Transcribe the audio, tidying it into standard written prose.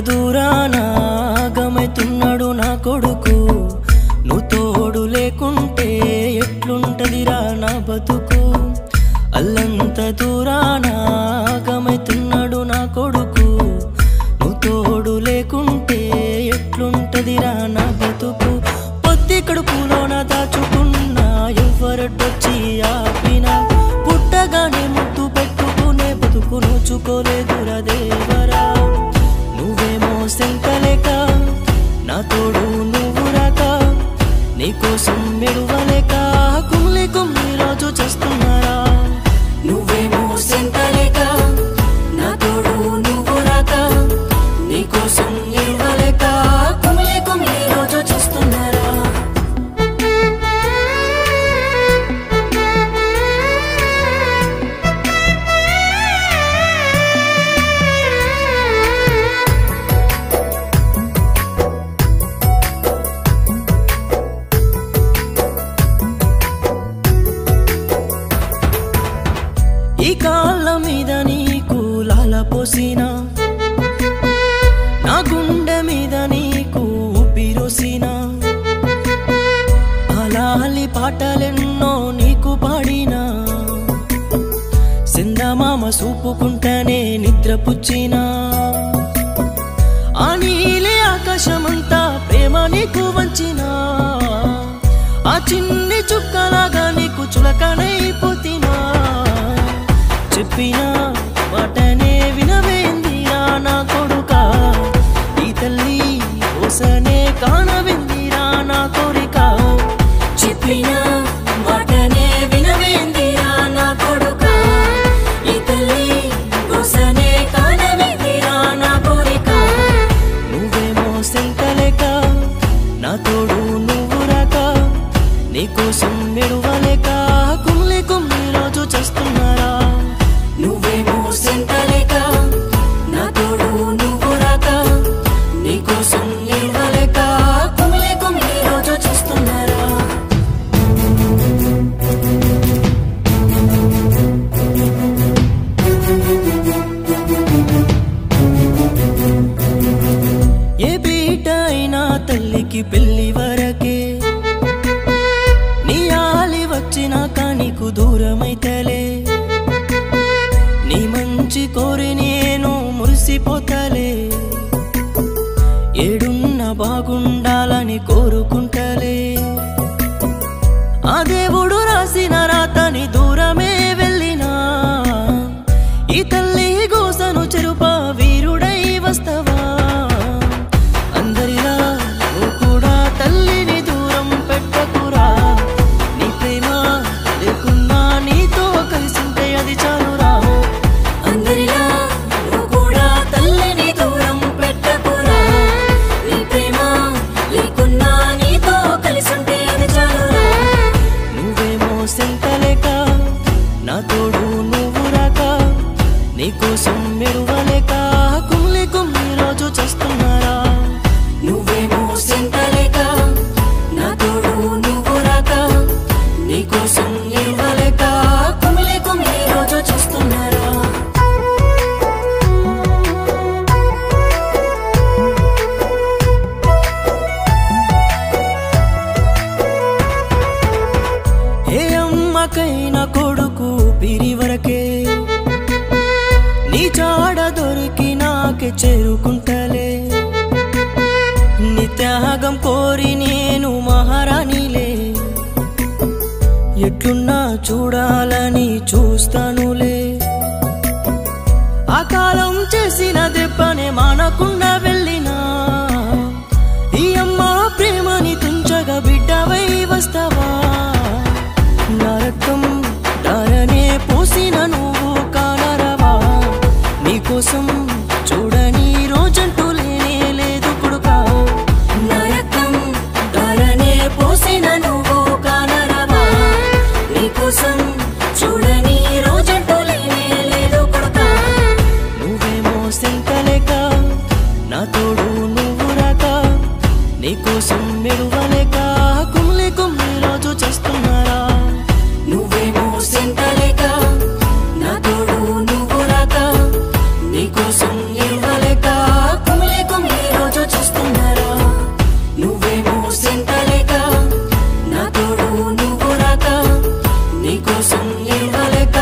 దూరాన ఆగమైతున్నాడు నా కొడుకు నువ్వు తోడు లేకుంటే ఎట్లుంటదిరా నా బతుకు అల్లంత దూరాన ఆగమైతున్నాడు నా కొడుకు నువ్వు తోడు లేకుంటే ఎట్లుంటదిరా నా బతుకు పొత్తి కడుపులోన దాచుకున్నా ఎవరొచ్చి ఆపినా పుట్టగానే ముద్దు పెట్టుకునే బతుకు నోచుకోలేదురా దేవరా నువ్వేమో సెంకలేక నా తోడు నువ్వు రాక నీకోసం మెరువలేక కుమ్లి కుమ్లి రోజు చేస్తున్నారా నువ్వేమో సెంకలేక నా తోడు నువ్వు రాక నీకోసం మెరువలేక కుమ్లి కుమ్లి రోజు చేస్తున్నారా ఈ కాళ్ళ మీద నీకు లాల పోసినా నా గుండె మీద నీకు ఊపిరోసినా అలాలి పాటలెన్నో నీకు పాడినా సిందమామ చూపుకుంటానే నిద్రపుచ్చినా ఆ నీలి ఆకాశమంతా ప్రేమ నీకు వంచినా ఆ చిన్ని చుక్కలాగా నీకు చులకనైపోతినా చెప్పినా మాటనే వినవేందిరా నా కొడుకా ఈ తల్లి కోసనే కానవిందిరా నా కోరిక చెప్పినా మాటనే వినవేందిరా నా కొడుకా ఈ తల్లి కోసనే కానవిందిరా నా కోరిక నువ్వేమో సెంకలేక నా తోడు నువ్వు రాక నీకోసం మెరువలేక కుమ్లి కుమ్లి రోజు చేస్తున్నారా నువ్వేమో సెంకలేక నా తోడు నువ్వు రాక నీకోసం మెరువలేక కుమ్లి కుమ్లి రోజు చేస్తున్నారా ఏ బిడ్డ అయినా తల్లికి పెళ్లి వరకే నీ ఆలి వచ్చినాక నీకు దూరమైతలే నీ మంచి కోరి నేను మురిసిపోతలే ఏడున్న బాగుండాలని కోరుకుంటలే ఆ దేవుడు రాసిన రాతని దూరమే వెళ్ళినా ఈ తల్లి గోసను చెరుప వీరుడై వస్తవా అందరిలా నువ్వు కూడా తల్లిని దూరం పెట్టకురా నీ ప్రేమ లేకున్నా నీతో కలిసింటే అది చాలురా అందరిలా నువ్వు కూడా తల్లిని దూరం పెట్టకురా నీ ప్రేమ లేకున్నా నీతో కలిసింటే అది చాలురా నువ్వేమో సెంకలేక నా తోడు నువ్వు రాక నీకోసం మెరువలేక కుమ్లి కుమ్లి రోజు చేస్తున్నారా నువ్వేమో సెంకలేక నా తోడు నువ్వు రాక నీకోసం మెరువలేక కుమ్లి కుమ్లి రోజు చేస్తున్నారా ఏ అమ్మకైనా కొడుకు పిరి వరకే నీ చాడ దొరికి నాకే చేరుకుంటలే నీ త్యాగం కోరి నేను మహారాణిలే ఎట్లున్నా చూడాలని చూస్తానులే ఆ కాలం చేసిన దెబ్బనే మానకుండా వెళ్ళినా ఈ అమ్మ ప్రేమని తుంచగా బిడ్డవై వస్తావా నా రక్తం దారనే పోసిన నువ్వు కానరవా నీకోసం చూడని రోజంటూ లేనే లేదు కొడుకా నా రక్తం దారనే పోసిన నువ్వు కానరవా నీకోసం చూడని రోజంటూ లేనే లేదు కొడుకా నువ్వేమో సెంకలేక నా ఏడవలేక